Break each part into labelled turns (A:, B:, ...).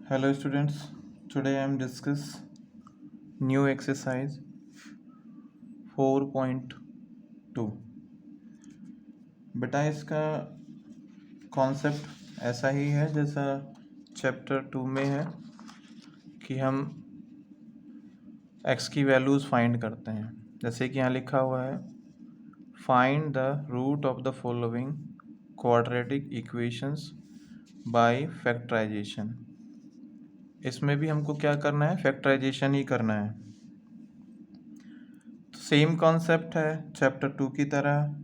A: Hello students, today I am discuss new exercise 4.2। बेटा इसका concept ऐसा ही है जैसा चैप्टर 2 में है कि हम x की वैल्यूज़ फाइंड करते हैं। जैसे कि यहाँ लिखा हुआ है find the root of the following quadratic equations by factorisation. इसमें भी हमको क्या करना है, फैक्टराइजेशन ही करना है। सेम कॉन्सेप्ट है चैप्टर 2 की तरह।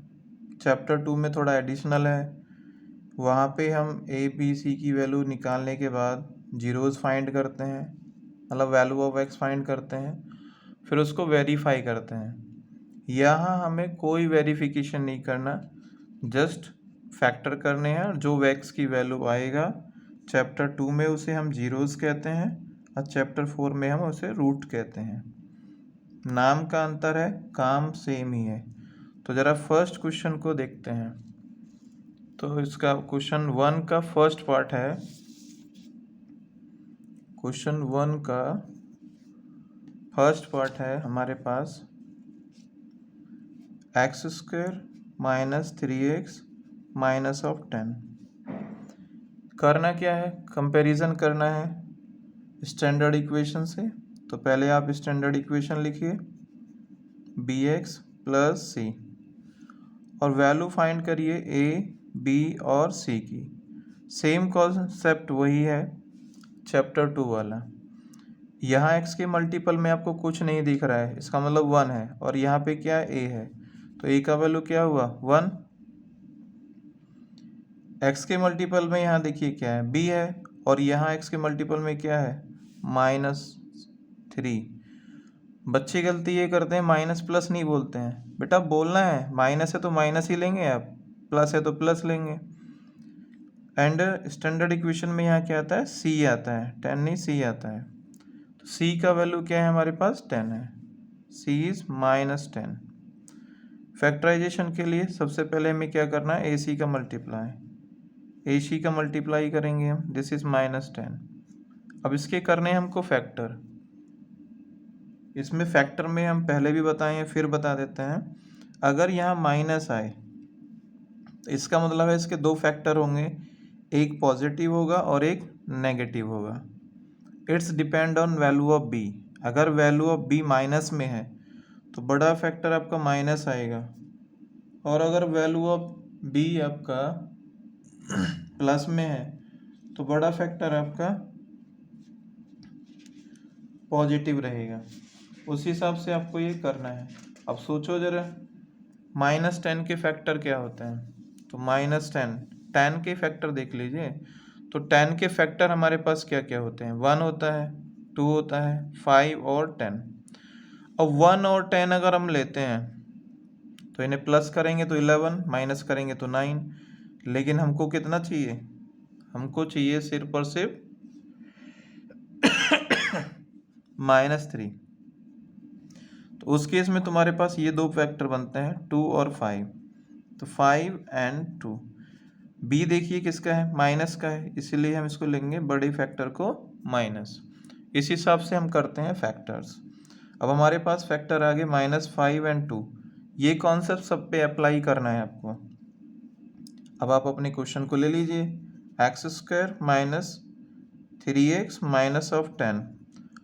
A: चैप्टर 2 में थोड़ा एडिशनल है, वहाँ पे हम ए बी सी की वैल्यू निकालने के बाद जीरोज़ फाइंड करते हैं, मतलब वैल्यू ऑफ एक्स फाइंड करते हैं, फिर उसको वेरीफाई करते हैं। यहाँ हमें कोई वेरिफिकेशन नहीं करना, जस्ट फैक्टर करने हैं। जो एक्स की वैल्यू आएगा चैप्टर 2 में उसे हम जीरोज़ कहते हैं और चैप्टर 4 में हम उसे रूट कहते हैं। नाम का अंतर है, काम सेम ही है। तो ज़रा फर्स्ट क्वेश्चन को देखते हैं। तो इसका क्वेश्चन 1 का फर्स्ट पार्ट है। क्वेश्चन 1 का फर्स्ट पार्ट है हमारे पास x square minus 3x minus of 10। करना क्या है, कंपैरिजन करना है स्टैंडर्ड इक्वेशन से। तो पहले आप स्टैंडर्ड इक्वेशन लिखिए bx प्लस सी और वैल्यू फाइंड करिए a b और c की। सेम कॉन्सेप्ट वही है चैप्टर 2 वाला। यहाँ x के मल्टीपल में आपको कुछ नहीं दिख रहा है, इसका मतलब 1 है, और यहाँ पे क्या a है, तो a का वैल्यू क्या हुआ 1। x के मल्टीपल में यहाँ देखिए क्या है, b है, और यहाँ x के मल्टीपल में क्या है -3। बच्चे गलती ये करते हैं माइनस प्लस नहीं बोलते हैं। बेटा बोलना है, माइनस है तो माइनस ही लेंगे आप, प्लस है तो प्लस लेंगे। एंड स्टैंडर्ड इक्वेशन में यहाँ क्या आता है, c आता है, 10 नहीं c आता है। तो c का वैल्यू क्या है हमारे पास 10 है, c इज -10। फैक्टराइजेशन के लिए सबसे पहले हमें क्या करना है, ac का मल्टीप्लाई, ac का मल्टीप्लाई करेंगे हम, दिस इज -10। अब इसके करने हमको फैक्टर। इसमें फैक्टर में हम पहले भी बताए हैं फिर बता देते हैं, अगर यहाँ माइनस आए तो इसका मतलब है इसके दो फैक्टर होंगे, एक पॉजिटिव होगा और एक नेगेटिव होगा। It's depend on value of b। अगर वैल्यू ऑफ b माइनस में है तो बड़ा फैक्टर आपका माइनस आएगा, और अगर वैल्यू ऑफ b आपका प्लस में है तो बड़ा फैक्टर आपका पॉजिटिव रहेगा। उस हिसाब से आपको ये करना है। अब सोचो ज़रा, -10 के फैक्टर क्या होते हैं, तो -10, 10 के फैक्टर देख लीजिए। तो 10 के फैक्टर हमारे पास क्या क्या होते हैं, 1 होता है, 2 होता है, 5 और 10। अब 1 और 10 अगर हम लेते हैं तो इन्हें प्लस करेंगे तो 11, माइनस करेंगे तो 9, लेकिन हमको कितना चाहिए, हमको चाहिए सिर्फ और सिर्फ -3। तो उस केस में तुम्हारे पास ये दो फैक्टर बनते हैं 2 और 5, तो 5 एंड 2। b देखिए किसका है, माइनस का है, इसीलिए हम इसको लेंगे बड़े फैक्टर को माइनस। इस हिसाब से हम करते हैं फैक्टर्स। अब हमारे पास फैक्टर आ गए -5 एंड 2। ये कॉन्सेप्ट सब पे अप्लाई करना है आपको। अब आप अपने क्वेश्चन को ले लीजिए, x square minus 3x minus of 10,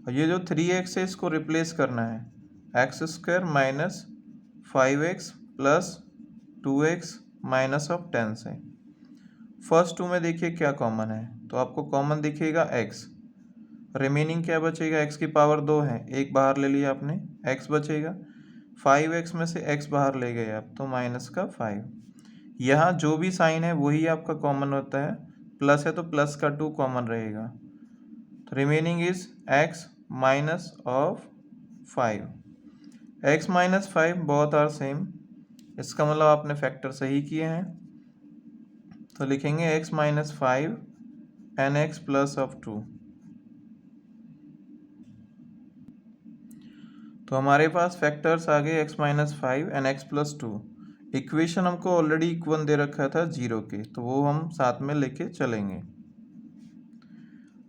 A: और ये जो 3x है इसको रिप्लेस करना है x square minus 5x plus 2x minus of 10 से। फर्स्ट 2 में देखिए क्या कॉमन है, तो आपको कॉमन दिखेगा x, रिमेनिंग क्या बचेगा, x की पावर 2 है, एक बाहर ले लिया आपने, x बचेगा, 5x में से x बाहर ले गए आप तो माइनस का 5। यहाँ जो भी साइन है वही आपका कॉमन होता है, प्लस है तो प्लस का 2 कॉमन रहेगा, तो remaining is x minus of 5। x minus 5 both are same, इसका मतलब आपने फैक्टर सही किए हैं। तो लिखेंगे x minus 5 and x plus of 2। तो हमारे पास फैक्टर्स आ गए x minus 5 and x plus 2। Equation हमको ऑलरेडी इक्वन दे रखा था 0 के, तो वो हम साथ में लेके चलेंगे।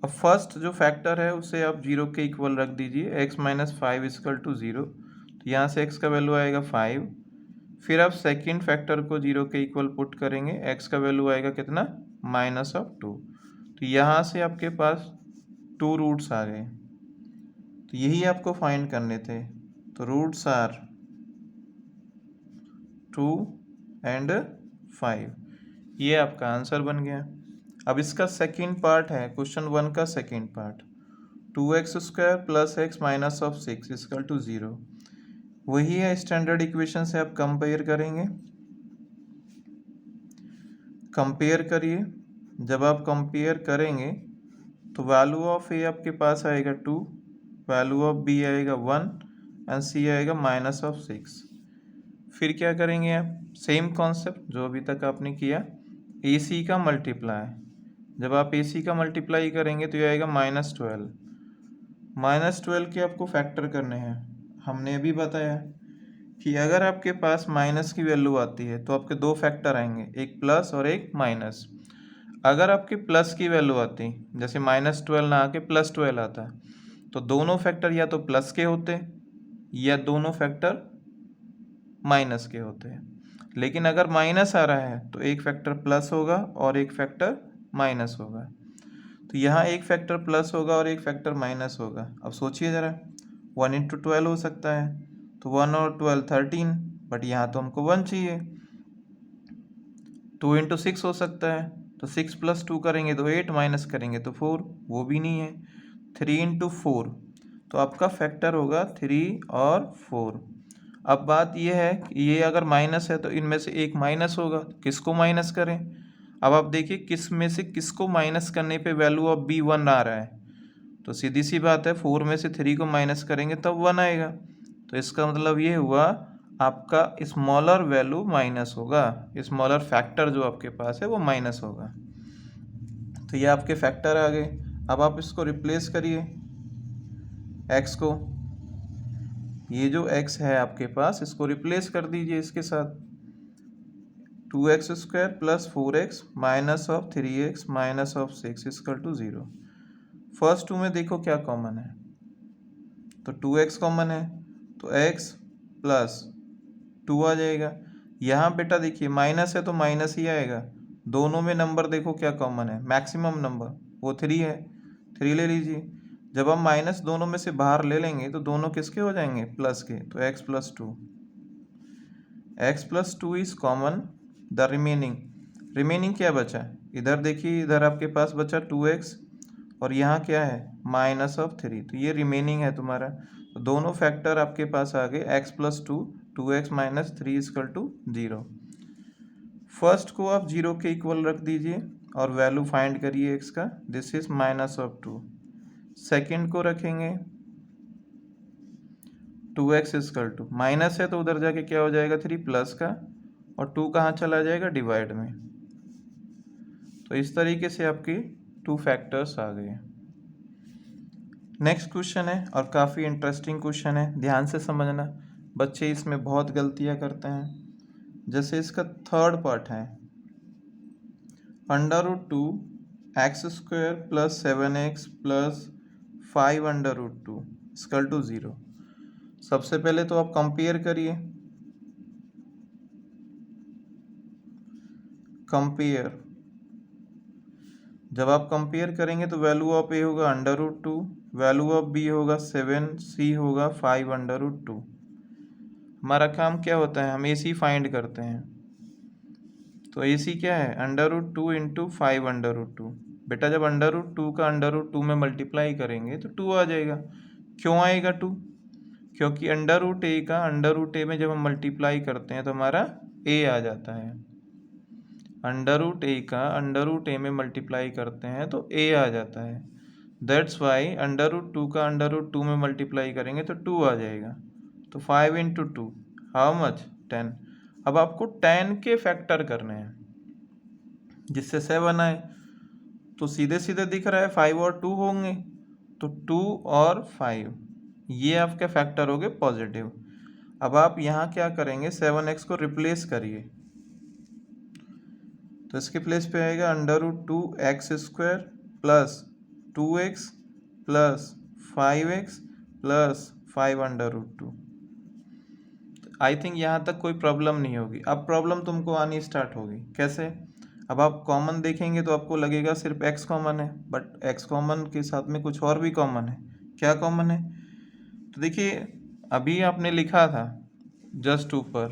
A: अब फर्स्ट जो फैक्टर है उसे आप 0 के इक्वल रख दीजिए, x माइनस 5 इजकल टू 0। तो यहाँ से x का वैल्यू आएगा 5। फिर आप सेकेंड फैक्टर को 0 के इक्वल पुट करेंगे, x का वैल्यू आएगा कितना, -2। तो यहाँ से आपके पास 2 रूट्स आ गए। तो यही आपको फाइंड करने थे। तो रूट्स आर 2 एंड 5, ये आपका आंसर बन गया। अब इसका सेकंड पार्ट है क्वेश्चन 1 का second part, 2x² plus x minus of 6 equal to 0। वही है स्टैंडर्ड इक्वेशन से आप कंपेयर करेंगे। कंपेयर करिए, जब आप कंपेयर करेंगे तो वैल्यू ऑफ a आपके पास आएगा 2, वैल्यू ऑफ b आएगा 1 एंड c आएगा माइनस ऑफ 6। फिर क्या करेंगे आप, सेम कॉन्सेप्ट जो अभी तक आपने किया, AC का मल्टीप्लाई। जब आप AC का मल्टीप्लाई करेंगे तो ये आएगा -12। -12 के आपको फैक्टर करने हैं। हमने अभी बताया कि अगर आपके पास माइनस की वैल्यू आती है तो आपके दो फैक्टर आएंगे, एक प्लस और एक माइनस। अगर आपके प्लस की वैल्यू आती, जैसे -12 ना आके +12 आता है, तो दोनों फैक्टर या तो प्लस के होते या दोनों फैक्टर माइनस के होते हैं। लेकिन अगर माइनस आ रहा है तो एक फैक्टर प्लस होगा और एक फैक्टर माइनस होगा। तो यहाँ एक फैक्टर प्लस होगा और एक फैक्टर माइनस होगा। अब सोचिए ज़रा, 1 × 12 हो सकता है, तो 1 और 12 13, बट यहाँ तो हमको 1 चाहिए। 2 × 6 हो सकता है, तो 6 + 2 करेंगे तो 8, माइनस करेंगे तो 4, वो भी नहीं है। 3 × 4, तो आपका फैक्टर होगा 3 और 4। अब बात यह है कि ये अगर माइनस है तो इनमें से एक माइनस होगा, किसको माइनस करें। अब आप देखिए किस में से किसको माइनस करने पे वैल्यू ऑफ b 1 आ रहा है, तो सीधी सी बात है 4 में से 3 को माइनस करेंगे तब 1 आएगा। तो इसका मतलब ये हुआ आपका स्मॉलर वैल्यू माइनस होगा, स्मॉलर फैक्टर जो आपके पास है वो माइनस होगा। तो ये आपके फैक्टर आ गए। अब आप इसको रिप्लेस करिए x को, ये जो x है आपके पास इसको रिप्लेस कर दीजिए इसके साथ, 2x² plus 4x minus of 3x minus of 6 equal to 0। First two में देखो क्या कॉमन है, तो 2x कॉमन है तो x प्लस 2 आ जाएगा। यहाँ बेटा देखिए माइनस है तो माइनस ही आएगा। दोनों में नंबर देखो क्या कॉमन है, मैक्सिमम नंबर वो 3 है, 3 ले लीजिए। जब हम माइनस दोनों में से बाहर ले लेंगे तो दोनों किसके हो जाएंगे, प्लस के, तो x plus 2। x plus 2 is common, the remaining क्या बचा, इधर देखिए, इधर आपके पास बचा 2x और यहाँ क्या है माइनस ऑफ 3, तो ये रिमेनिंग है तुम्हारा। तो दोनों फैक्टर आपके पास आ गए, x plus 2, 2x minus 3 equal to 0। First को आप 0 के इक्वल रख दीजिए और वैल्यू फाइंड करिए x का, this is minus of 2। Second को रखेंगे 2x इक्वल टू, माइनस है तो उधर जाके क्या हो जाएगा 3 प्लस का, और 2 कहाँ चला जाएगा डिवाइड में। तो इस तरीके से आपके 2 फैक्टर्स आ गए। नेक्स्ट क्वेश्चन है और काफ़ी इंटरेस्टिंग क्वेश्चन है, ध्यान से समझना, बच्चे इसमें बहुत गलतियां करते हैं। जैसे इसका थर्ड पार्ट है, √2x² plus 7x plus 5√2 equal to 0। सबसे पहले तो आप कंपेयर करिए, कंपेयर, जब आप कंपेयर करेंगे तो वैल्यू ऑफ a होगा √2, वैल्यू ऑफ b होगा 7, c होगा 5√2। हमारा काम क्या होता है, हम ac फाइंड करते हैं। तो ac क्या है, √2 × 5√2। बेटा जब √2 का √2 में मल्टीप्लाई करेंगे तो 2 आ जाएगा। क्यों आएगा 2, क्योंकि √a का √a में जब हम मल्टीप्लाई करते हैं तो हमारा a आ जाता है। √a का √a में मल्टीप्लाई करते हैं तो a आ जाता है। दैट्स वाई √2 का √2 में मल्टीप्लाई करेंगे तो 2 आ जाएगा। तो 5 × 2 हाउ मच, 10। अब आपको 10 के फैक्टर करने हैं जिससे 7 आए। तो सीधे सीधे दिख रहा है 5 और 2 होंगे, तो 2 और 5 ये आपके फैक्टर हो गए पॉजिटिव। अब आप यहाँ क्या करेंगे, 7x को रिप्लेस करिए, तो इसके प्लेस पे आएगा √2x² plus 2x plus 5x plus 5√2। I think यहाँ तक कोई प्रॉब्लम नहीं होगी। अब प्रॉब्लम तुमको आनी स्टार्ट होगी। कैसे? अब आप कॉमन देखेंगे तो आपको लगेगा सिर्फ x कॉमन है, बट x कॉमन के साथ में कुछ और भी कॉमन है। क्या कॉमन है? तो देखिए, अभी आपने लिखा था जस्ट ऊपर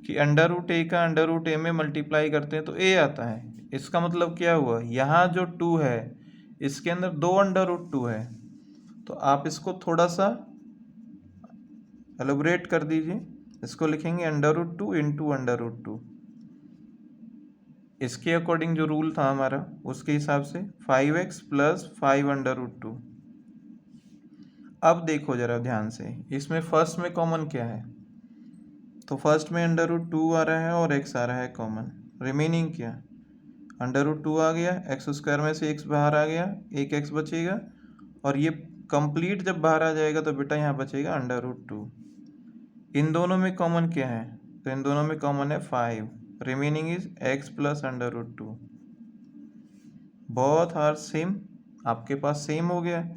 A: कि √a का √a में मल्टीप्लाई करते हैं तो a आता है। इसका मतलब क्या हुआ? यहाँ जो 2 है इसके अंदर 2 √2 है, तो आप इसको थोड़ा सा एलोबरेट कर दीजिए। इसको लिखेंगे √2 इंटू √2। इसके अकॉर्डिंग जो रूल था हमारा उसके हिसाब से 5x प्लस 5√2। अब देखो जरा ध्यान से, इसमें फर्स्ट में कॉमन क्या है? तो फर्स्ट में √2 आ रहा है और x आ रहा है कॉमन। रिमेनिंग क्या? √2 आ गया, x² में से x बाहर आ गया, एक x बचेगा, और ये कंप्लीट जब बाहर आ जाएगा तो बेटा यहाँ बचेगा √2। इन दोनों में कॉमन क्या है? तो इन दोनों में कॉमन है 5। Remaining is x plus √2। Both are same, आपके पास सेम हो गया,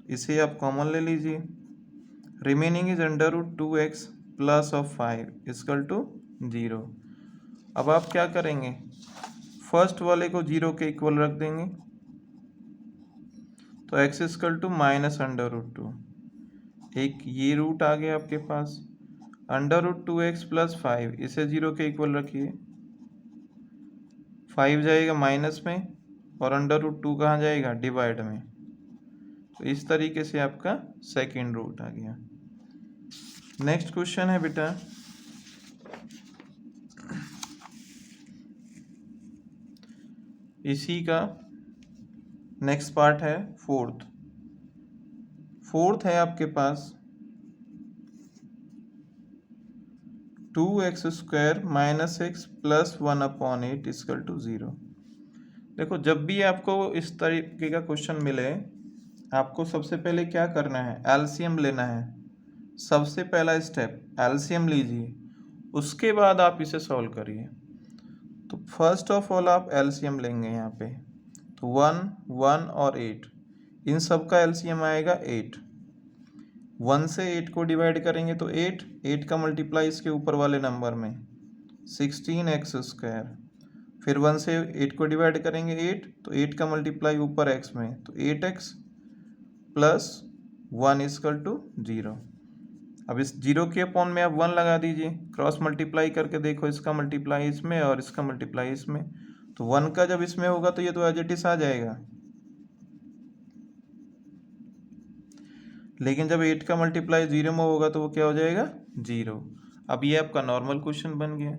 A: इसे आप कॉमन ले लीजिए। Remaining is √2x plus of 5 equal to 0। अब आप क्या करेंगे? फर्स्ट वाले को 0 के इक्वल रख देंगे, तो x इक्वल टू माइनस √2। एक ये रूट आ गया आपके पास, √2x प्लस 5 इसे 0 के इक्वल रखिए, 5 जाएगा माइनस में और √2 कहाँ जाएगा? डिवाइड में। तो इस तरीके से आपका सेकेंड रूट आ गया। नेक्स्ट क्वेश्चन है बेटा, इसी का नेक्स्ट पार्ट है फोर्थ है आपके पास 2x² minus x plus 1/8 equal to 0। देखो, जब भी आपको इस तरीके का क्वेश्चन मिले, आपको सबसे पहले क्या करना है? एलसीएम लेना है। सबसे पहला स्टेप एलसीएम लीजिए, उसके बाद आप इसे सॉल्व करिए। तो फर्स्ट ऑफ ऑल आप एलसीएम लेंगे यहाँ पे, तो 1, 1 और 8, इन सब का एलसीएम आएगा 8। 1 से 8 को डिवाइड करेंगे तो 8 का मल्टीप्लाई इसके ऊपर वाले नंबर में 16x²। फिर 1 से 8 को डिवाइड करेंगे 8, तो 8 का मल्टीप्लाई ऊपर x में, तो 8x प्लस 1 इक्वल टू 0। अब इस 0 के अपॉन में आप 1 लगा दीजिए, क्रॉस मल्टीप्लाई करके देखो, इसका मल्टीप्लाई इसमें और इसका मल्टीप्लाई इसमें, तो 1 का जब इसमें होगा तो ये तो एज इट इज आ जाएगा, लेकिन जब 8 का मल्टीप्लाई 0 में होगा तो वो क्या हो जाएगा? 0। अब ये आपका नॉर्मल क्वेश्चन बन गया,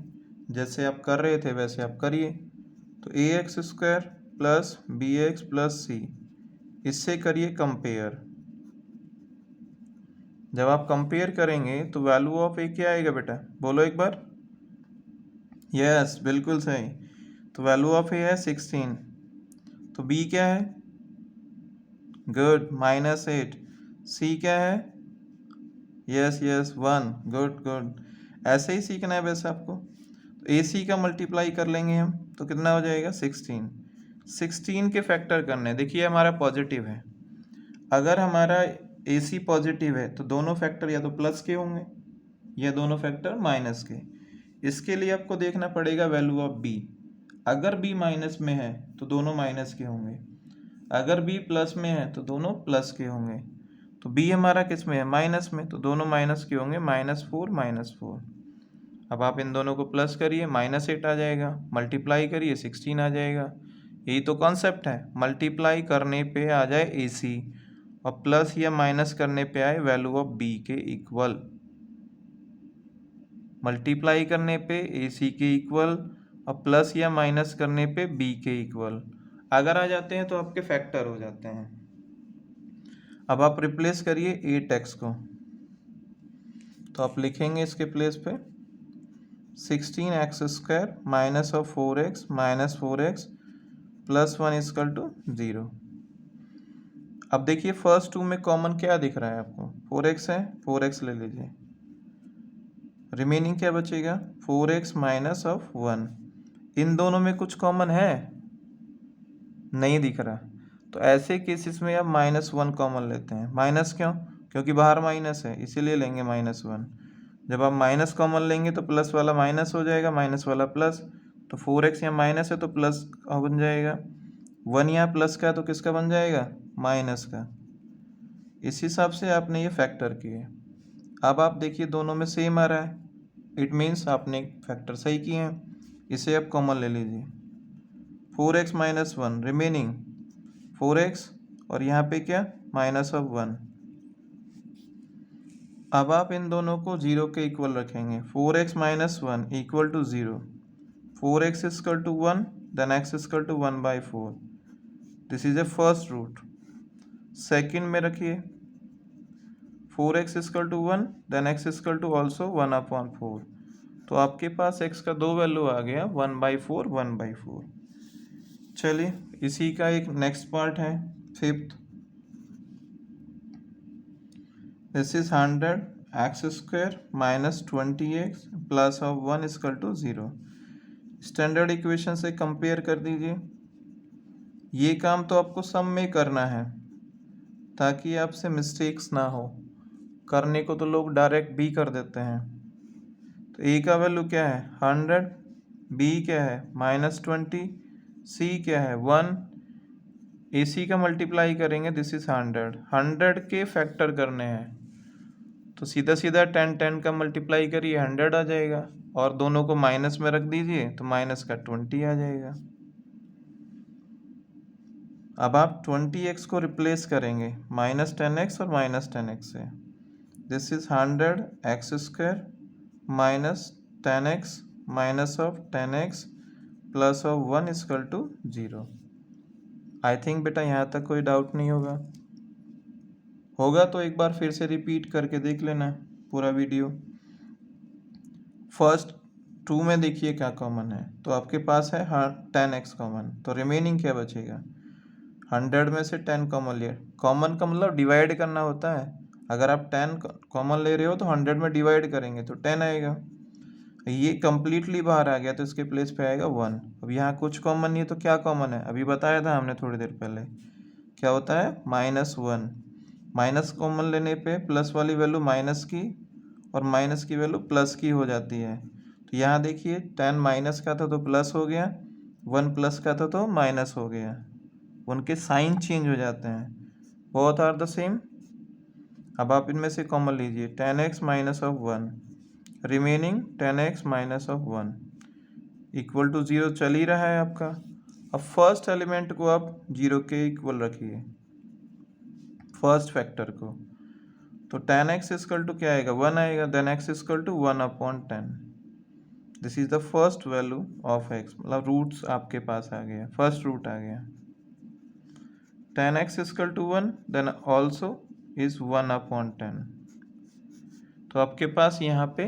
A: जैसे आप कर रहे थे वैसे आप करिए। तो ax² plus bx plus c, इससे करिए कंपेयर। जब आप कंपेयर करेंगे तो वैल्यू ऑफ ए क्या आएगा बेटा? बोलो एक बार। यस, बिल्कुल सही। तो वैल्यू ऑफ ए है 16, तो बी क्या है? गुड, -8। सी क्या है? Yes yes 1। गुड गुड, ऐसे ही सीखना है वैसे आपको। तो ए सी का मल्टीप्लाई कर लेंगे हम, तो कितना हो जाएगा? 16। 16 के फैक्टर करने, देखिए हमारा पॉजिटिव है, अगर हमारा ए सी पॉजिटिव है तो दोनों फैक्टर या तो प्लस के होंगे या दोनों फैक्टर माइनस के। इसके लिए आपको देखना पड़ेगा वैल्यू ऑफ बी। अगर बी माइनस में है तो दोनों माइनस के होंगे, अगर बी प्लस में है तो दोनों प्लस के होंगे। तो बी हमारा किस में है? माइनस में, तो दोनों माइनस के होंगे, -4 -4। अब आप इन दोनों को प्लस करिए, -8 आ जाएगा, मल्टीप्लाई करिए 16 आ जाएगा। यही तो कॉन्सेप्ट है, मल्टीप्लाई करने पे आ जाए ए सी और प्लस या माइनस करने पे आए वैल्यू ऑफ बी के इक्वल। मल्टीप्लाई करने पे ए सी के इक्वल और प्लस या माइनस करने पे बी के इक्वल। अगर आ जाते हैं तो आपके फैक्टर हो जाते हैं। अब आप रिप्लेस करिए 8x को, तो आप लिखेंगे इसके प्लेस पे 16x² minus of 4x minus 4x plus 1 equal to 0। अब देखिए फर्स्ट 2 में कॉमन क्या दिख रहा है आपको? 4x है, 4x ले लीजिए। रिमेनिंग क्या बचेगा? 4x minus of 1। इन दोनों में कुछ कॉमन है? नहीं दिख रहा, तो ऐसे केसेस में आप -1 कॉमन लेते हैं। माइनस क्यों? क्योंकि बाहर माइनस है, इसीलिए लेंगे -1। जब आप माइनस कॉमन लेंगे तो प्लस वाला माइनस हो जाएगा, माइनस वाला प्लस, तो 4x यहाँ माइनस है तो प्लस का बन जाएगा, 1 यहाँ प्लस का है तो किसका बन जाएगा? माइनस का। इस हिसाब से आपने ये फैक्टर किए। अब आप देखिए दोनों में सेम आ रहा है, इट मीन्स आपने फैक्टर सही किए हैं। इसे आप कॉमन ले लीजिए, 4x - 1 रिमेनिंग 4x और यहाँ पे क्या -1। अब आप इन दोनों को 0 के इक्वल रखेंगे, 4x - 1 equal to 0, 4x equal to 1 then x equal to 1/4। This is a first root. Second में रखिए 4x equal to 1 then x equal to also 1/4। तो आपके पास x का दो वैल्यू आ गया, 1/4 1/4। चलिए इसी का एक नेक्स्ट पार्ट है, fifth. This is 100 x² - 20x plus of 1 equal to 0। Standard equation से कंपेयर कर दीजिए। ये काम तो आपको सम में करना है ताकि आपसे मिस्टेक्स ना हो। करने को तो लोग डायरेक्ट b कर देते हैं। तो a का वैल्यू क्या है 100, b क्या है -20, c क्या है 1, ac का मल्टीप्लाई करेंगे, दिस इज 100 के फैक्टर करने हैं तो सीधा सीधा 10 का मल्टीप्लाई करिए 100 आ जाएगा, और दोनों को माइनस में रख दीजिए तो माइनस का 20 आ जाएगा। अब आप 20x को रिप्लेस करेंगे -10x और -10x से। This is 100 x² -10x minus of 10x plus of 1 equal to 0। I think बेटा यहाँ तक कोई डाउट नहीं होगा तो एक बार फिर से रिपीट करके देख लेना पूरा वीडियो। फर्स्ट 2 में देखिए क्या कॉमन है, तो आपके पास है 10x कॉमन, तो रिमेनिंग क्या बचेगा 100 में से 10 कॉमन लिया। कॉमन का मतलब डिवाइड करना होता है, अगर आप 10 कॉमन ले रहे हो तो 100 में डिवाइड करेंगे तो 10 आएगा। ये कंप्लीटली बाहर आ गया तो इसके प्लेस पे आएगा 1। अब यहाँ कुछ कॉमन नहीं है तो क्या कॉमन है, अभी बताया था हमने थोड़ी देर पहले, क्या होता है -1। माइनस कॉमन लेने पे प्लस वाली वैल्यू माइनस की और माइनस की वैल्यू प्लस की हो जाती है। तो यहाँ देखिए 10 माइनस का था तो प्लस हो गया, 1 प्लस का था तो माइनस हो गया, उनके साइन चेंज हो जाते हैं, बोथ आर द सेम। अब आप इनमें से कॉमन लीजिए 10x minus of 1, remaining 10x minus of 1 equal to 0 चल ही रहा है आपका। अब फर्स्ट एलिमेंट को आप 0 के इक्वल रखिए, फर्स्ट फैक्टर को, तो 10x इक्वल टू क्या आएगा 1 आएगा, then x equal to 1/10। This is the first value of x, मतलब रूट्स आपके पास आ गया, फर्स्ट रूट आ गया। 10x equal to 1 then also is 1/10। तो आपके पास यहाँ पे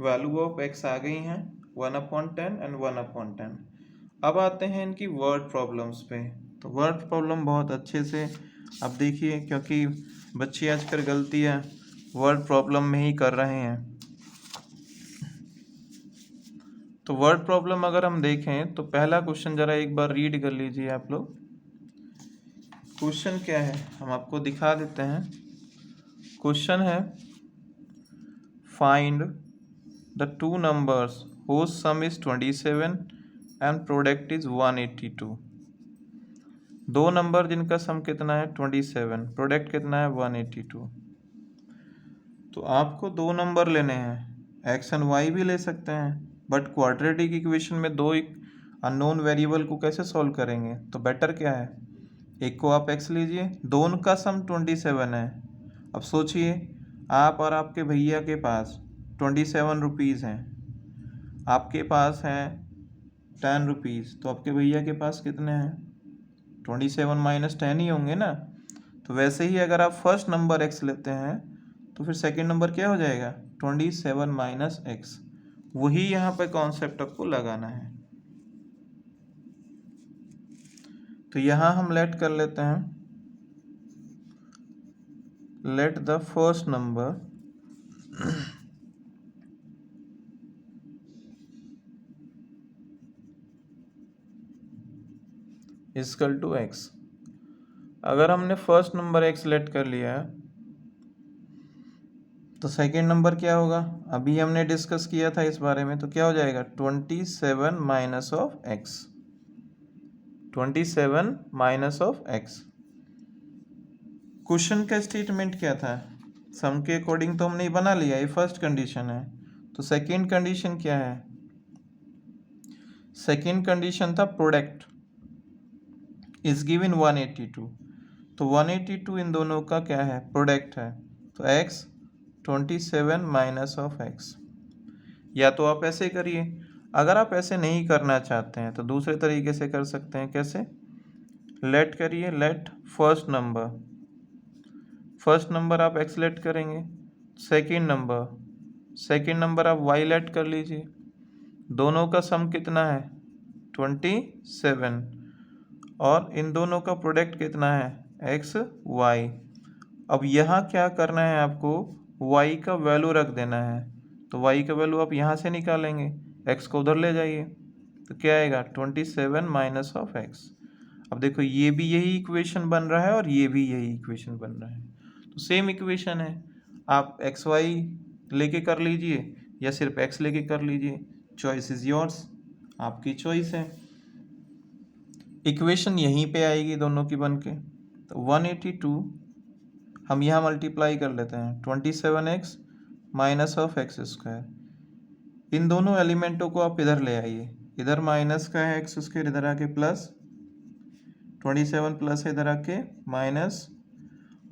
A: वैल्यू ऑफ x आ गई हैं 1/10 एंड 1/10। अब आते हैं इनकी वर्ड प्रॉब्लम्स पे। तो वर्ड प्रॉब्लम बहुत अच्छे से अब देखिए, क्योंकि बच्चे आजकल गलतियाँ वर्ड प्रॉब्लम में ही कर रहे हैं। तो वर्ड प्रॉब्लम अगर हम देखें तो पहला क्वेश्चन जरा एक बार रीड कर लीजिए आप लोग। क्वेश्चन क्या है हम आपको दिखा देते हैं। क्वेश्चन है find the two numbers whose sum is 27 and product is 182। दो नंबर जिनका सम कितना है 27, प्रोडक्ट कितना है 182। तो आपको दो नंबर लेने हैं, x एंड y भी ले सकते हैं, बट क्वाड्रेटिक इक्वेशन में दो अननोन वेरिएबल को कैसे सॉल्व करेंगे, तो बेटर क्या है, एक को आप x लीजिए, दोनों का सम 27 है। अब सोचिए आप और आपके भैया के पास 27 रुपीज़ हैं, आपके पास हैं 10 रुपीज़, तो आपके भैया के पास कितने हैं 27 माइनस 10 ही होंगे ना। तो वैसे ही अगर आप फर्स्ट नंबर x लेते हैं तो फिर सेकंड नंबर क्या हो जाएगा 27 माइनस x। वही यहाँ पे कॉन्सेप्ट आपको लगाना है। तो यहाँ हम लेट कर लेते हैं, let the first number equal to x। अगर हमने फर्स्ट नंबर x सेलेक्ट कर लिया है तो सेकेंड नंबर क्या होगा, अभी हमने डिस्कस किया था इस बारे में, तो क्या हो जाएगा 27 minus of x, 27 minus of x। Question का स्टेटमेंट क्या था, सम के अकॉर्डिंग तो हमने बना लिया, ये फर्स्ट कंडीशन है। तो सेकेंड कंडीशन क्या है, सेकेंड कंडीशन था प्रोडक्ट इज गिवन 182, तो 182 इन दोनों का क्या है, प्रोडक्ट है। तो x 27 माइनस ऑफ x। या तो आप ऐसे करिए, अगर आप ऐसे नहीं करना चाहते हैं तो दूसरे तरीके से कर सकते हैं। कैसे, लेट करिए, लेट फर्स्ट नंबर आप x लेट करेंगे, सेकेंड नंबर आप y लेट कर लीजिए, दोनों का सम कितना है 27, और इन दोनों का प्रोडक्ट कितना है x y। अब यहाँ क्या करना है आपको, y का वैल्यू रख देना है, तो y का वैल्यू आप यहाँ से निकालेंगे, x को उधर ले जाइए, तो क्या आएगा 27 माइनस ऑफ x। अब देखो ये भी यही इक्वेशन बन रहा है और ये भी यही इक्वेशन बन रहा है, तो सेम इक्वेशन है। आप एक्स वाई लेके कर लीजिए या सिर्फ x लेके कर लीजिए, चॉइस इज योर्स, आपकी चॉइस है। इक्वेशन यहीं पे आएगी दोनों की बन के, तो 182 हम यहाँ मल्टीप्लाई कर लेते हैं 27x minus of x square. इन दोनों एलिमेंटों को आप इधर ले आइए, इधर माइनस का है एक्स स्क्वायर, इधर आके प्लस, 27 प्लस इधर आके माइनस,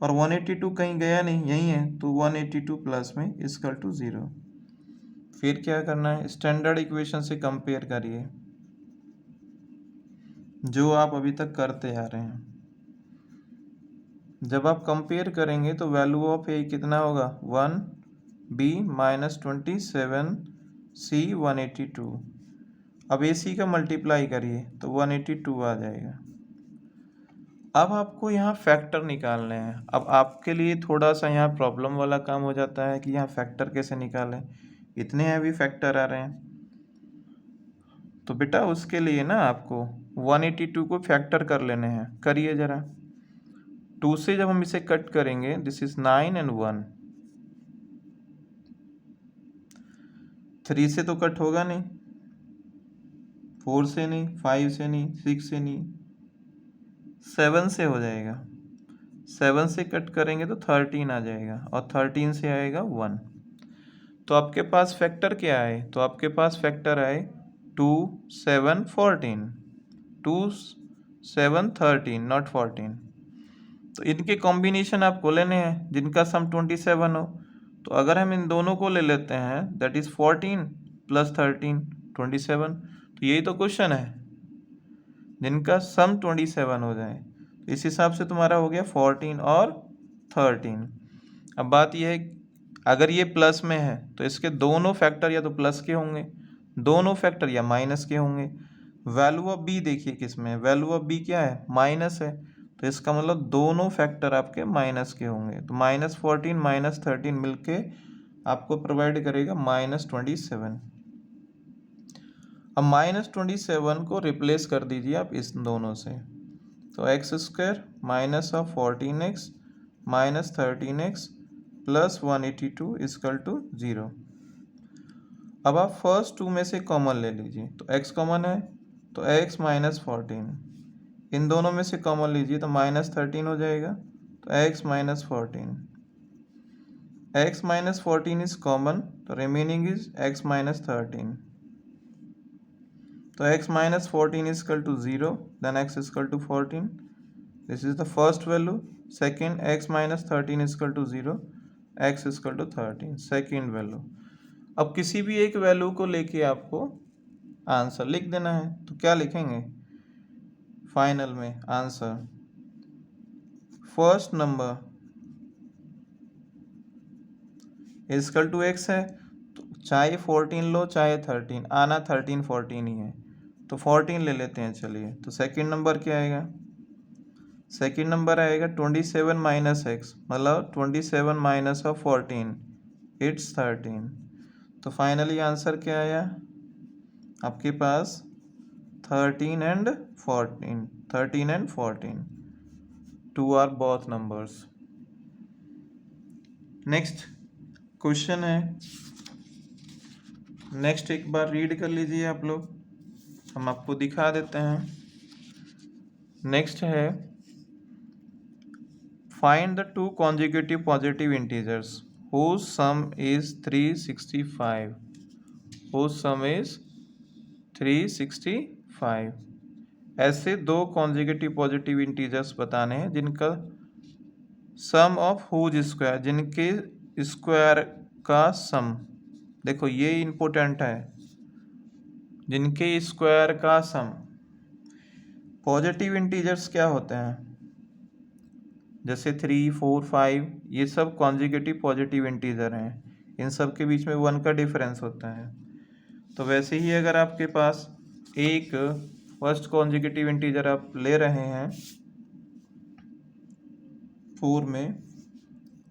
A: और 182 कहीं गया नहीं, यही है, तो 182 प्लस में इक्वल टू 0। फिर क्या करना है, स्टैंडर्ड इक्वेशन से कंपेयर करिए जो आप अभी तक करते आ रहे हैं। जब आप कंपेयर करेंगे तो वैल्यू ऑफ ए कितना होगा 1b माइनस 27 c 182। अब ए सी का मल्टीप्लाई करिए तो 182 आ जाएगा। अब आपको यहाँ फैक्टर निकालने हैं। अब आपके लिए थोड़ा सा यहाँ प्रॉब्लम वाला काम हो जाता है कि यहाँ फैक्टर कैसे निकालें, इतने हैवी फैक्टर आ रहे हैं। तो बेटा उसके लिए ना आपको 182 को फैक्टर कर लेने हैं, करिए ज़रा। 2 से जब हम इसे कट करेंगे, दिस इज 9 एंड 1, 3 से तो कट होगा नहीं, 4 से नहीं, 5 से नहीं, 6 से नहीं, 7 से हो जाएगा। 7 से कट करेंगे तो 13 आ जाएगा, और 13 से आएगा 1। तो आपके पास फैक्टर क्या आए, तो आपके पास फैक्टर आए 2 7 14, 2 7 13, नॉट 14। तो इनके कॉम्बिनेशन आपको लेने हैं जिनका सम 27 हो। तो अगर हम इन दोनों को ले लेते हैं, दैट इज 14 प्लस 13 27, तो यही तो क्वेश्चन है, जिनका सम 27 हो जाए। तो इस हिसाब से तुम्हारा हो गया 14 और 13। अब बात यह है, अगर ये प्लस में है तो इसके दोनों फैक्टर या तो प्लस के होंगे, दोनों फैक्टर या माइनस के होंगे। वैल्यू ऑफ बी देखिए किस में, वैल्यू ऑफ बी क्या है, माइनस है, तो इसका मतलब दोनों फैक्टर आपके माइनस के होंगे। तो -14 -13 मिलके आपको प्रोवाइड करेगा -27। अब -27 को रिप्लेस कर दीजिए आप इस दोनों से, तो x square minus of 14x minus 13x plus 182 equal to 0। अब आप फर्स्ट 2 में से कॉमन ले लीजिए, तो x कॉमन है तो x माइनस 14, इन दोनों में से कॉमन लीजिए तो -13 हो जाएगा, तो x minus 14, x minus 14 is common, तो रिमेनिंग इज x माइनस 13। तो x minus 14 is equal to 0, then x is equal to 14. This is the first value. Second, x minus 13 is equal to 0, x is equal to 13. Second value. अब किसी भी एक value को लेके आपको answer लिख देना है, तो क्या लिखेंगे फाइनल में answer, first number is equal to x है, तो चाहे 14 लो चाहे 13, आना 13 14 ही है, तो 14 ले लेते हैं चलिए। तो सेकंड नंबर क्या आएगा, सेकंड नंबर आएगा 27 माइनस एक्स, मतलब 27 माइनस ऑफ 14, इट्स 13। तो फाइनली आंसर क्या आया आपके पास 13 and 14, 13 and 14। 2 are both numbers. Next question है, नेक्स्ट एक बार रीड कर लीजिए आप लोग, हम आपको दिखा देते हैं। नेक्स्ट है, find the two consecutive positive integers whose sum is 365, whose sum is 365। ऐसे दो कॉन्जिक्यूटिव पॉजिटिव इंटीजर्स बताने हैं जिनका सम ऑफ हुज स्क्वायर, जिनके स्क्वायर का सम, देखो ये इम्पोर्टेंट है, जिनके स्क्वायर का सम। पॉजिटिव इंटीजर्स क्या होते हैं, जैसे 3, 4, 5, ये सब कॉन्जिक्यूटिव पॉजिटिव इंटीजर हैं, इन सब के बीच में 1 का डिफरेंस होता है। तो वैसे ही अगर आपके पास एक फर्स्ट कॉन्जिक्यूटिव इंटीजर आप ले रहे हैं 4 में,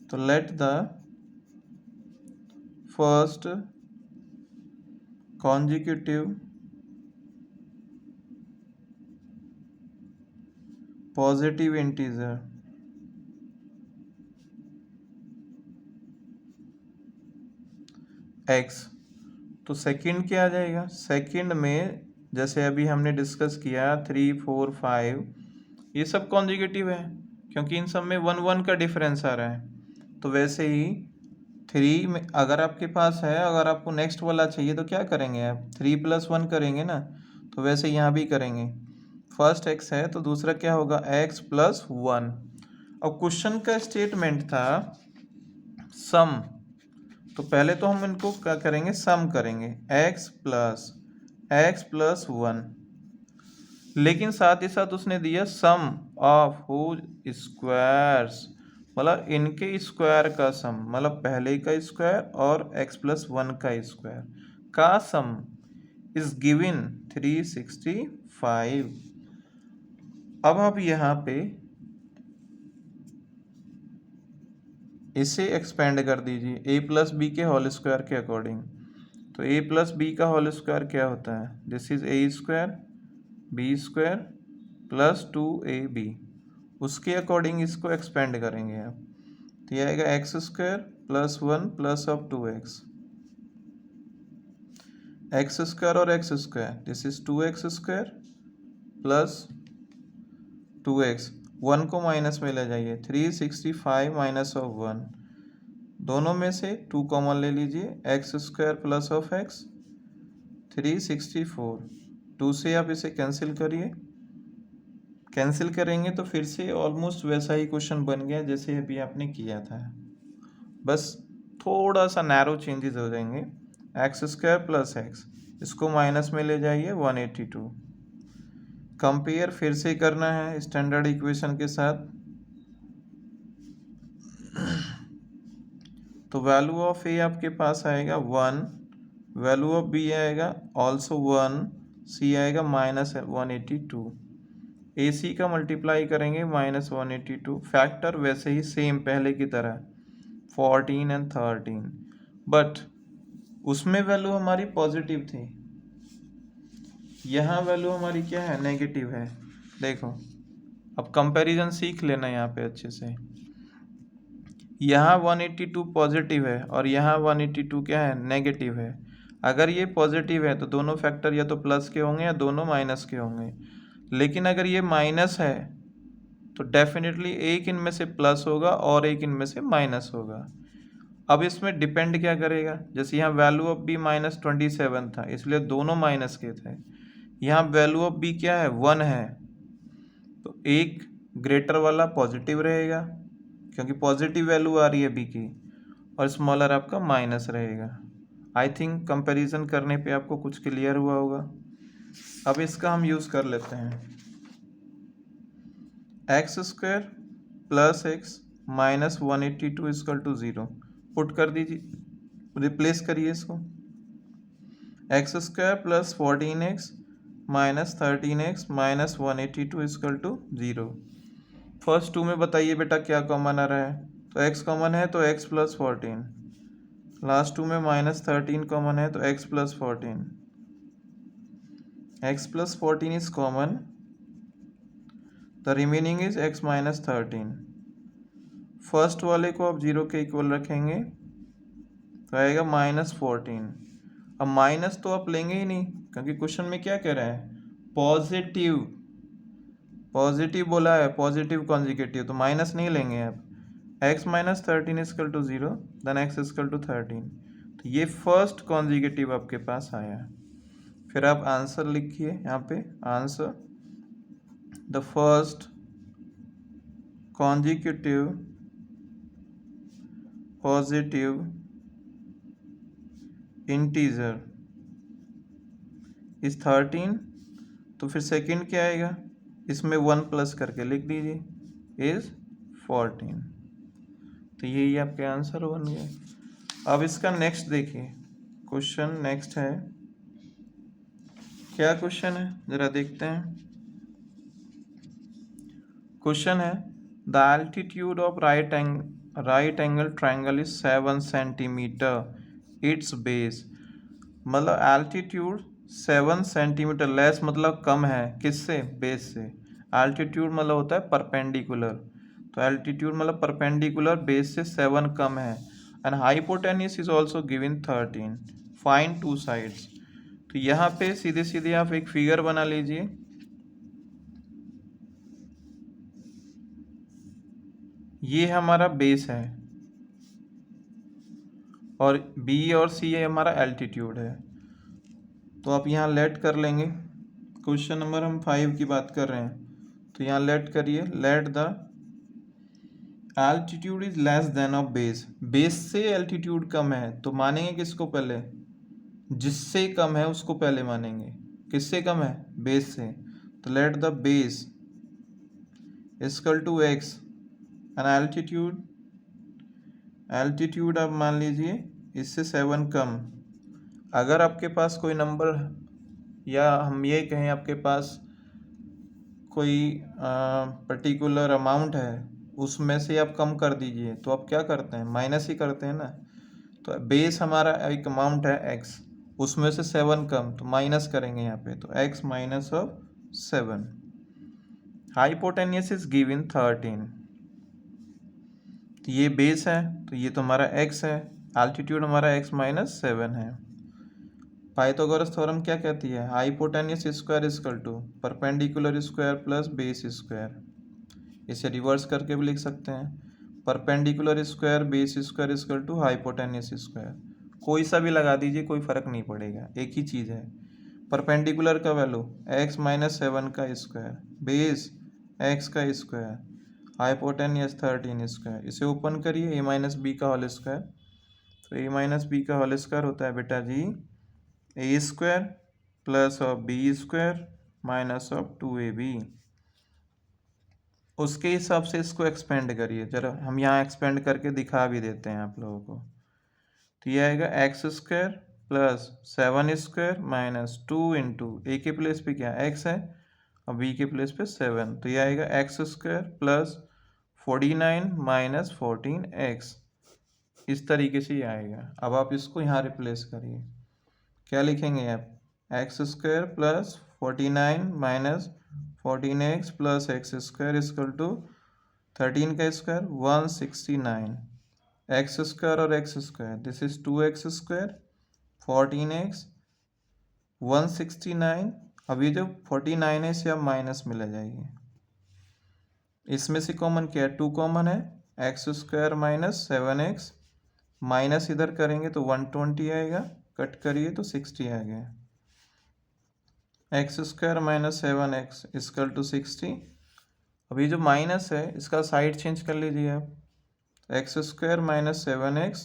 A: तो let the first consecutive positive integer x, तो सेकंड क्या आ जाएगा, सेकंड में जैसे अभी हमने डिस्कस किया 3, 4, 5, ये सब कॉन्जिक्यूटिव है क्योंकि इन सब में 1, 1 का डिफरेंस आ रहा है। तो वैसे ही 3 में अगर आपके पास है, अगर आपको नेक्स्ट वाला चाहिए तो क्या करेंगे आप, 3 + 1 करेंगे ना, तो वैसे यहाँ भी करेंगे। फर्स्ट x है तो दूसरा क्या होगा, x + 1। अब क्वेश्चन का स्टेटमेंट था सम, तो पहले तो हम इनको क्या करेंगे, सम करेंगे, x + 1, लेकिन साथ ही साथ उसने दिया सम ऑफ हुज स्क्वायर्स, मतलब इनके स्क्वायर का सम, मतलब पहले का स्क्वायर और x + 1 का स्क्वायर का सम इज गिवन 365। अब आप यहाँ पे इसे एक्सपेंड कर दीजिए a + b के होल स्क्वायर के अकॉर्डिंग। तो a + b का होल स्क्वायर क्या होता है, this is a² b² + 2ab, उसके अकॉर्डिंग इसको एक्सपेंड करेंगे आप, तो ये आएगा x² + 1 + 2x, x² और x², this is 2x² + 2x, 1 को माइनस में ले जाइए, 365 - 1, दोनों में से 2 कॉमन ले लीजिए, x² + x, 364, 2 से आप इसे कैंसिल करिए, कैंसिल करेंगे तो फिर से ऑलमोस्ट वैसा ही क्वेश्चन बन गया जैसे अभी आपने किया था, बस थोड़ा सा नैरो चेंजेस हो जाएंगे। x² + x, इसको माइनस में ले जाइए, 182, कंपेयर फिर से करना है स्टैंडर्ड इक्वेशन के साथ, तो वैल्यू ऑफ a आपके पास आएगा 1, वैल्यू ऑफ b आएगा ऑल्सो 1, c आएगा -182, ac का मल्टीप्लाई करेंगे -182, फैक्टर वैसे ही सेम पहले की तरह 14 और 13, बट उसमें वैल्यू हमारी पॉजिटिव थी, यहाँ वैल्यू हमारी क्या है, नेगेटिव है। देखो अब कंपैरिजन सीख लेना यहाँ पे अच्छे से, यहाँ 182 पॉजिटिव है और यहाँ 182 क्या है, नेगेटिव है। अगर ये पॉजिटिव है तो दोनों फैक्टर या तो प्लस के होंगे या दोनों माइनस के होंगे, लेकिन अगर ये माइनस है तो डेफिनेटली एक इनमें से प्लस होगा और एक इनमें से माइनस होगा। अब इसमें डिपेंड क्या करेगा, जैसे यहाँ वैल्यू ऑफ b -27 था, इसलिए दोनों माइनस के थे, यहाँ वैल्यू ऑफ b क्या है, 1 है, तो एक ग्रेटर वाला पॉजिटिव रहेगा क्योंकि पॉजिटिव वैल्यू आ रही है b की, और स्मॉलर आपका माइनस रहेगा। आई थिंक कंपैरिजन करने पे आपको कुछ क्लियर हुआ होगा। अब इसका हम यूज़ कर लेते हैं, x² + x -182 = 0, पुट कर दीजिए, रिप्लेस करिए इसको, x² + 14x -13x -182 = 0। फर्स्ट 2 में बताइए बेटा क्या कॉमन आ रहा है, तो x कॉमन है तो x + 14, लास्ट 2 में -13 कॉमन है तो x + 14, x + 14 is common, the remaining is x minus 13। First वाले को आप 0 के इक्वल रखेंगे तो आएगा -14। अब माइनस तो आप लेंगे ही नहीं क्योंकि क्वेश्चन में क्या कह रहा है, पॉजिटिव बोला है, पॉजिटिव कॉन्जिकेटिव, तो माइनस नहीं लेंगे आप। x minus 13 equal to 0 then x equal to 13, तो ये फर्स्ट कॉन्जिकेटिव आपके पास आया। फिर आप आंसर लिखिए यहाँ पे, answer the first consecutive positive integer is 13। तो फिर सेकंड क्या आएगा, इसमें 1 प्लस करके लिख दीजिए, इज 14। तो यही आपके आंसर बन गए। अब इसका नेक्स्ट देखिए, क्वेश्चन नेक्स्ट है, क्या क्वेश्चन है जरा देखते हैं। क्वेश्चन है the altitude of right angle triangle is 7 centimetre it's base. मतलब एल्टीट्यूड 7 सेंटीमीटर, लेस मतलब कम है, किससे, बेस से। एल्टीट्यूड मतलब होता है परपेंडिकुलर, तो एल्टीट्यूड मतलब परपेंडिकुलर बेस से 7 कम है। And hypotenuse is also given 13, find two sides. तो यहाँ पे सीधे सीधे आप एक फिगर बना लीजिए, ये हमारा बेस है और बी और सी ये हमारा एल्टीट्यूड है। तो आप यहाँ लेट कर लेंगे, क्वेश्चन नंबर हम 5 की बात कर रहे हैं, तो यहाँ लेट करिए, let the altitude is less than of base. Base से एल्टीट्यूड कम है तो मानेंगे किसको पहले, जिससे कम है उसको पहले मानेंगे। किससे कम है, बेस से। तो let the base equal to x and altitude आप मान लीजिए इससे 7 कम। अगर आपके पास कोई नंबर, या हम ये कहें आपके पास कोई पर्टिकुलर अमाउंट है, उसमें से आप कम कर दीजिए, तो आप क्या करते हैं, माइनस ही करते हैं ना। तो बेस हमारा एक अमाउंट है x, उसमें से 7 कम, तो माइनस करेंगे यहाँ पे, तो x minus of 7। Hypotenuse is given 13, तो ये बेस है, तो ये तो हमारा x है, एल्टीट्यूड हमारा x माइनस 7 है। पाइथागोरस थ्योरम क्या कहती है, hypotenuse square equal to perpendicular square plus base square. इसे रिवर्स करके भी लिख सकते हैं, perpendicular square base square equal to hypotenuse square. कोई सा भी लगा दीजिए, कोई फर्क नहीं पड़ेगा, एक ही चीज़ है। परपेंडिकुलर का वैल्यू x माइनस 7 का स्क्वायर, बेस x का स्क्वायर, हाइपोटेन्यूस 13 स्क्वायर। इसे ओपन करिए, a माइनस बी का होल स्क्वायर, तो a माइनस बी का होल स्क्वायर होता है बेटा जी A square plus of B square minus of 2ab। उसके हिसाब से इसको एक्सपेंड करिए, जरा हम यहाँ एक्सपेंड करके दिखा भी देते हैं आप लोगों को। तो ये आएगा x square plus 7 square minus 2 into A के प्लेस पे क्या x है और बी के प्लेस पे 7, तो ये आएगा x square plus 49 minus 14x। इस तरीके से ये आएगा। अब आप इसको यहाँ रिप्लेस करिए, क्या लिखेंगे आप, x square plus 49 minus 14x plus x square equal to 13 का स्क्वायर 169, एक्स स्क्वायर और x square, this is 2x square 14x 169। अब ये जो 49 है इसे आप माइनस में ले जाइए, इसमें से कॉमन क्या है, 2 कॉमन है, x square minus 7x, minus इधर करेंगे तो 120 आएगा, कट करिए तो 60 आ गया। X square minus 7x equal to 60। अब ये जो माइनस है इसका साइड चेंज कर लीजिए आप, x square minus 7x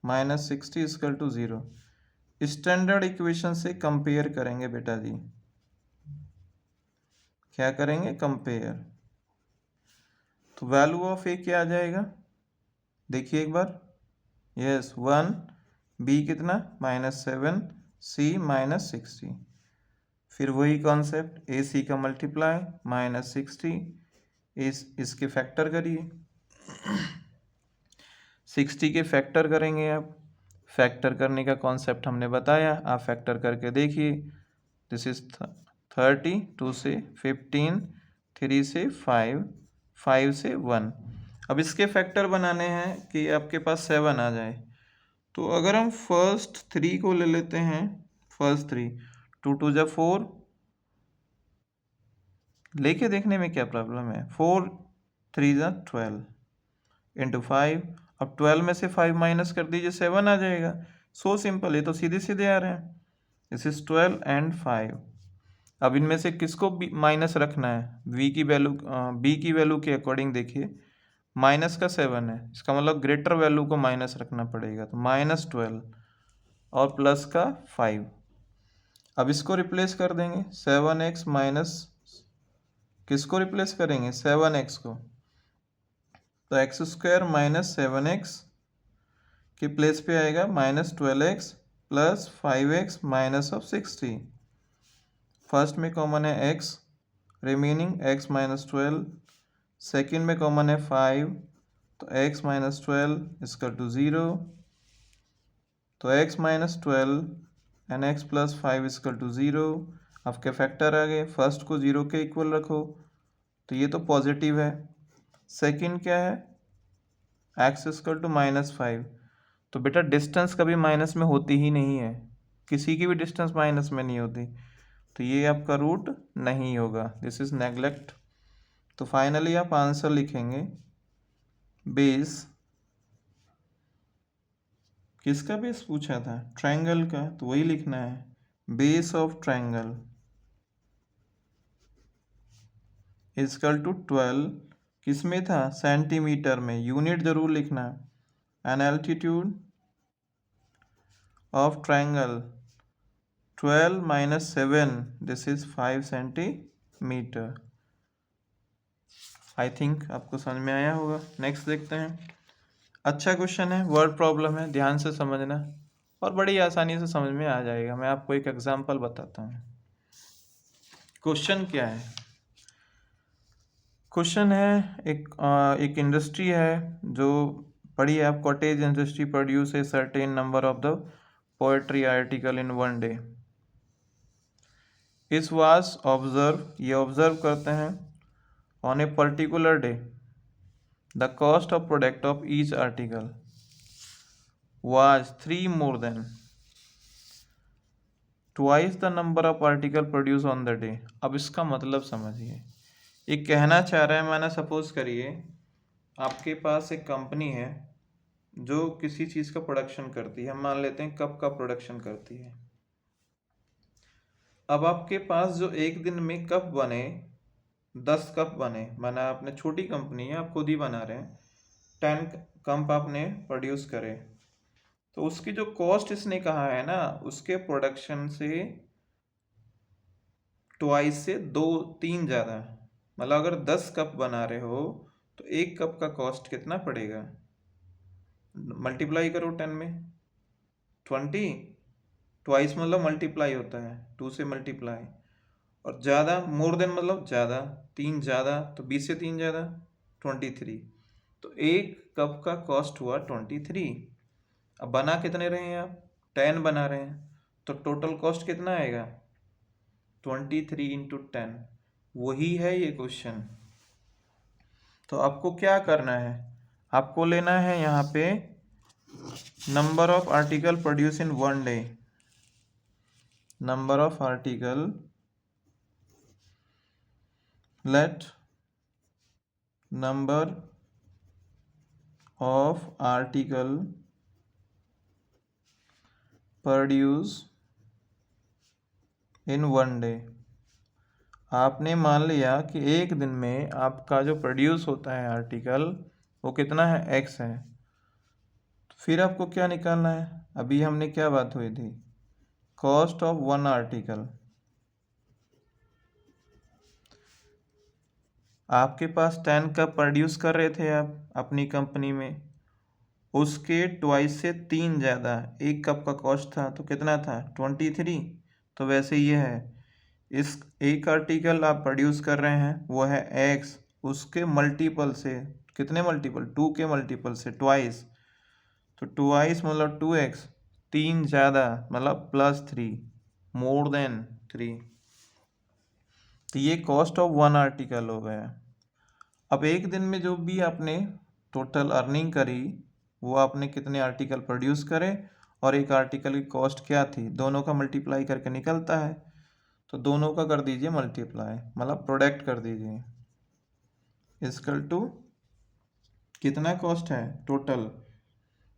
A: minus 60 equal to 0। Standard equation से कंपेयर करेंगे बेटा जी, क्या करेंगे, कंपेयर। तो वैल्यू ऑफ ए क्या आ जाएगा, देखिए एक बार, यस 1, बी कितना -7, सी -60। फिर वही कॉन्सेप्ट, ए सी का मल्टीप्लाई -60, इसके फैक्टर करिए, 60 के फैक्टर करेंगे आप, फैक्टर करने का कॉन्सेप्ट हमने बताया, आप फैक्टर करके देखिए, दिस इज 30, 2 से 15, 3 से 5, 5 से 1। अब इसके फैक्टर बनाने हैं कि आपके पास 7 आ जाए। तो अगर हम फर्स्ट 3 को ले लेते हैं, फर्स्ट 3, 2 2 जा 4, लेके देखने में क्या प्रॉब्लम है, 4 3 जा 12 इंटू 5। अब 12 में से 5 माइनस कर दीजिए, 7 आ जाएगा। सो सिंपल, ये तो सीधे सीधे आ रहे हैं। This is 12 and 5। अब इनमें से किसको माइनस रखना है, v की वैल्यू, b की वैल्यू के अकॉर्डिंग देखिए, माइनस का 7 है, इसका मतलब ग्रेटर वैल्यू को माइनस रखना पड़ेगा। तो -12 और प्लस का 5। अब इसको रिप्लेस कर देंगे, 7x माइनस, किसको रिप्लेस करेंगे, 7x को। तो x² माइनस 7x के प्लेस पे आएगा -12x plus 5x minus of 60। First में कॉमन है x, remaining x minus 12। Second में कॉमन है 5, तो x माइनस 12 इसकल टू 0। तो x minus 12 and x plus 5 equal to 0। आपके फैक्टर आ गए, फर्स्ट को 0 के इक्वल रखो, तो ये तो पॉजिटिव है। सेकेंड क्या है, x इसकल टू -5। तो बेटा डिस्टेंस कभी माइनस में होती ही नहीं है, किसी की भी डिस्टेंस माइनस में नहीं होती, तो ये आपका रूट नहीं होगा, दिस इज नेग्लेक्ट। तो फाइनली आप आंसर लिखेंगे बेस, किसका बेस पूछा था, ट्रायंगल का, तो वही लिखना है, base of triangle equal to 12, किस में था, सेंटीमीटर में, यूनिट जरूर लिखना है। And altitude of triangle 12 minus 7, this is 5 centimetre. I think आपको समझ में आया होगा। नेक्स्ट देखते हैं। अच्छा क्वेश्चन है, वर्ड प्रॉब्लम है, ध्यान से समझना और बड़ी आसानी से समझ में आ जाएगा। मैं आपको एक एग्जांपल बताता हूँ। क्वेश्चन क्या है, क्वेश्चन है एक इंडस्ट्री है जो पढ़ी है आप, cottage industry produce a certain number of the poetry article in one day. इस वाज ऑब्जर्व, ये ऑब्जर्व करते हैं, on a particular day the cost of product of each article was 3 more than twice the number of article produced on the day। अब इसका मतलब समझिए, ये कहना चाह रहा है, माना सपोज करिए आपके पास एक कंपनी है जो किसी चीज़ का प्रोडक्शन करती है, हम मान लेते हैं कप का प्रोडक्शन करती है। अब आपके पास जो एक दिन में कप बने, 10 कप बने, माना आपने, छोटी कंपनी है, आप खुद ही बना रहे हैं, 10 कप आपने प्रोड्यूस करे, तो उसकी जो कॉस्ट इसने कहा है ना, उसके प्रोडक्शन से ट्वाइस से 2-3 ज़्यादा। मतलब अगर 10 कप बना रहे हो तो एक कप का कॉस्ट कितना पड़ेगा, मल्टीप्लाई करो 10 में, 20, ट्वाइस मतलब मल्टीप्लाई होता है, 2 से मल्टीप्लाई, और ज़्यादा, मोर देन मतलब ज़्यादा, 3 ज़्यादा, तो 20 से 3 ज़्यादा 23। तो एक कप का कॉस्ट हुआ 23। अब बना कितने रहे हैं आप, 10 बना रहे हैं, तो टोटल कॉस्ट कितना आएगा, 23 इंटू 10। वही है ये क्वेश्चन। तो आपको क्या करना है, आपको लेना है यहाँ पे number of article produce in one day, number of article, let number of article produce in one day. आपने मान लिया कि एक दिन में आपका जो प्रोड्यूस होता है आर्टिकल वो कितना है, x है। तो फिर आपको क्या निकालना है, अभी हमने क्या बात हुई थी, कॉस्ट ऑफ वन आर्टिकल। आपके पास 10 कप प्रोड्यूस कर रहे थे आप अपनी कंपनी में, उसके ट्वाइस से 3 ज़्यादा एक कप का कॉस्ट था, तो कितना था, 23। तो वैसे ये है, इस एक आर्टिकल आप प्रोड्यूस कर रहे हैं वो है x, उसके मल्टीपल से, कितने मल्टीपल, 2 के मल्टीपल से, ट्वाइस, तो ट्वाइस मतलब 2x, 3 ज़्यादा मतलब +3, मोर देन 3। तो ये कॉस्ट ऑफ वन आर्टिकल हो गया। अब एक दिन में जो भी आपने टोटल अर्निंग करी वो आपने कितने आर्टिकल प्रोड्यूस करे और एक आर्टिकल की कॉस्ट क्या थी, दोनों का मल्टीप्लाई करके निकलता है। तो दोनों का कर दीजिए मल्टीप्लाई, मतलब प्रोडक्ट कर दीजिए, इक्वल टू कितना कॉस्ट है टोटल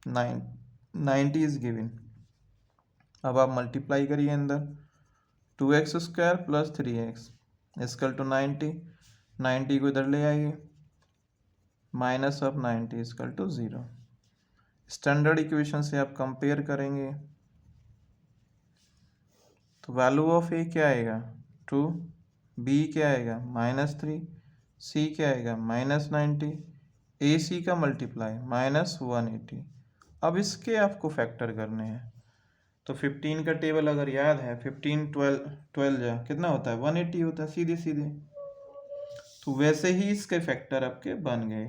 A: 90 इज गिवन। अब आप मल्टीप्लाई करिए अंदर 2x² plus 3x equal to 90 को इधर ले आइए, minus of 90 equal to 0। Standard equation से आप कंपेयर करेंगे तो वैल्यू ऑफ ए क्या आएगा 2, बी क्या आएगा -3, सी क्या आएगा -90, ए सी का मल्टीप्लाई -180। अब इसके आपको फैक्टर करने हैं। तो 15 का टेबल अगर याद है 15 12 जा कितना होता है 180 होता है सीधे सीधे। तो वैसे ही इसके फैक्टर आपके बन गए।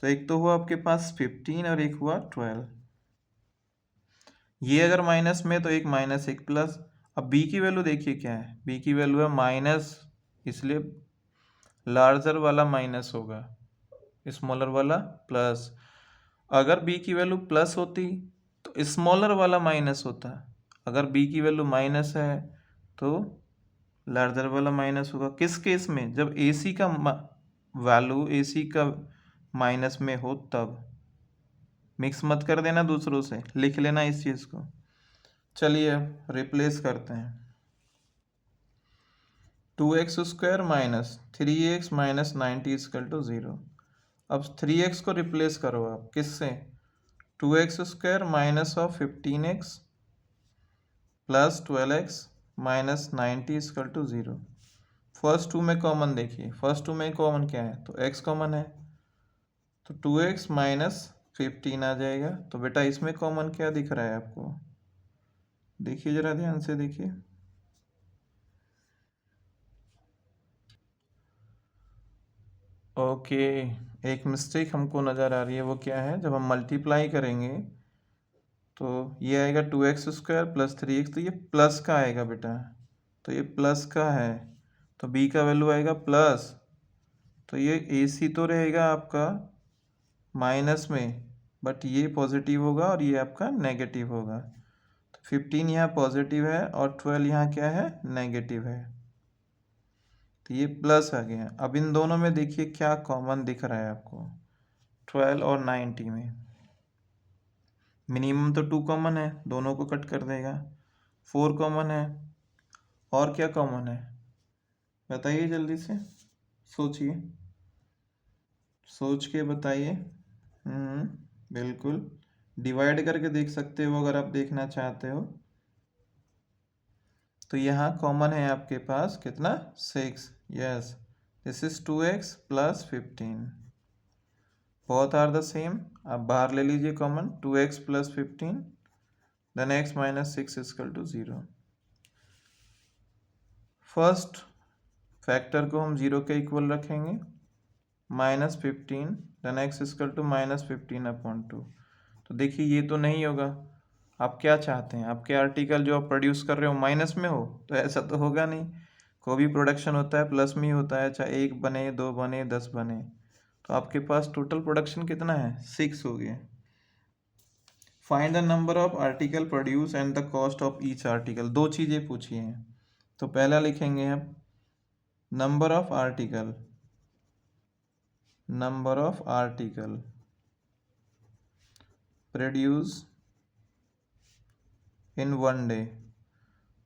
A: तो एक तो हुआ आपके पास 15 और एक हुआ 12। ये अगर माइनस में तो एक माइनस एक प्लस। अब b की वैल्यू देखिए क्या है, b की वैल्यू है माइनस, इसलिए लार्जर वाला माइनस होगा, स्मॉलर वाला प्लस। अगर b की वैल्यू प्लस होती तो स्मॉलर वाला माइनस होता। अगर b की वैल्यू माइनस है तो लार्जर वाला माइनस होगा। किस केस में, जब ac का वैल्यू ac का माइनस में हो तब। मिक्स मत कर देना दूसरों से, लिख लेना इस चीज़ को। चलिए अब रिप्लेस करते हैं 2x² minus 3x minus 90 equal to 0। अब 3x को रिप्लेस करो आप किससे, 2x² minus of 15x plus 12x minus 90 equal to 0। First two में कॉमन देखिए, फर्स्ट टू में कॉमन क्या है तो x कॉमन है, तो 2x माइनस 15 आ जाएगा। तो बेटा इसमें कॉमन क्या दिख रहा है आपको, देखिए जरा ध्यान से देखिए। ओके, एक मिस्टेक हमको नज़र आ रही है, वो क्या है, जब हम मल्टीप्लाई करेंगे तो ये आएगा 2x² प्लस 3x, तो ये प्लस का आएगा बेटा, तो ये प्लस का है, तो b का वैल्यू आएगा प्लस, तो ये ac तो रहेगा आपका माइनस में, बट ये पॉजिटिव होगा और ये आपका नेगेटिव होगा। तो 15 यहाँ पॉजिटिव है और 12 यहाँ क्या है नेगेटिव है, तो ये प्लस आ गया। अब इन दोनों में देखिए क्या कॉमन दिख रहा है आपको, 12 और 90 में मिनिमम तो 2 कॉमन है, दोनों को कट कर देगा। 4 कॉमन है, और क्या कॉमन है बताइए जल्दी से, सोचिए, सोच के बताइए। बिल्कुल, डिवाइड करके देख सकते हो अगर आप देखना चाहते हो। तो यहाँ कॉमन है आपके पास कितना 6, yes, this is 2x plus 15, both are the same. आप बाहर ले लीजिए common, 2x plus 15 then x minus 6 equal to 0। First factor को हम 0 के इक्वल रखेंगे, -15 देन x इक्वल टू -15/2। तो देखिए ये तो नहीं होगा। आप क्या चाहते हैं, आपके आर्टिकल जो आप प्रोड्यूस कर रहे हो माइनस में हो, तो ऐसा तो होगा नहीं। कोई भी प्रोडक्शन होता है प्लस में ही होता है, चाहे 1 बने 2 बने 10 बने। तो आपके पास टोटल प्रोडक्शन कितना है 6 हो गया। Find the number of article produce and the cost of each article. दो चीज़ें पूछी हैं, तो पहला लिखेंगे हम number of article, number of article produce in one day.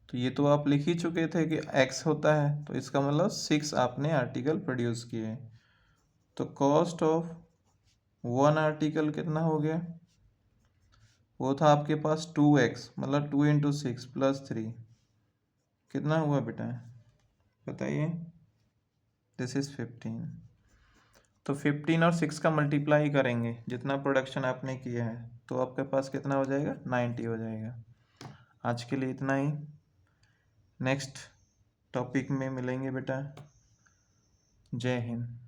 A: तो ये तो आप लिख ही चुके थे कि x होता है, तो इसका मतलब 6 आपने आर्टिकल प्रोड्यूस किए। तो कॉस्ट ऑफ वन आर्टिकल कितना हो गया, वो था आपके पास 2x, मतलब 2 × 6 प्लस 3, कितना हुआ बेटा बताइए, दिस इज 15। तो 15 और 6 का मल्टीप्लाई करेंगे जितना प्रोडक्शन आपने किया है, तो आपके पास कितना हो जाएगा 90 हो जाएगा। आज के लिए इतना ही, नेक्स्ट टॉपिक में मिलेंगे बेटा। जय हिंद।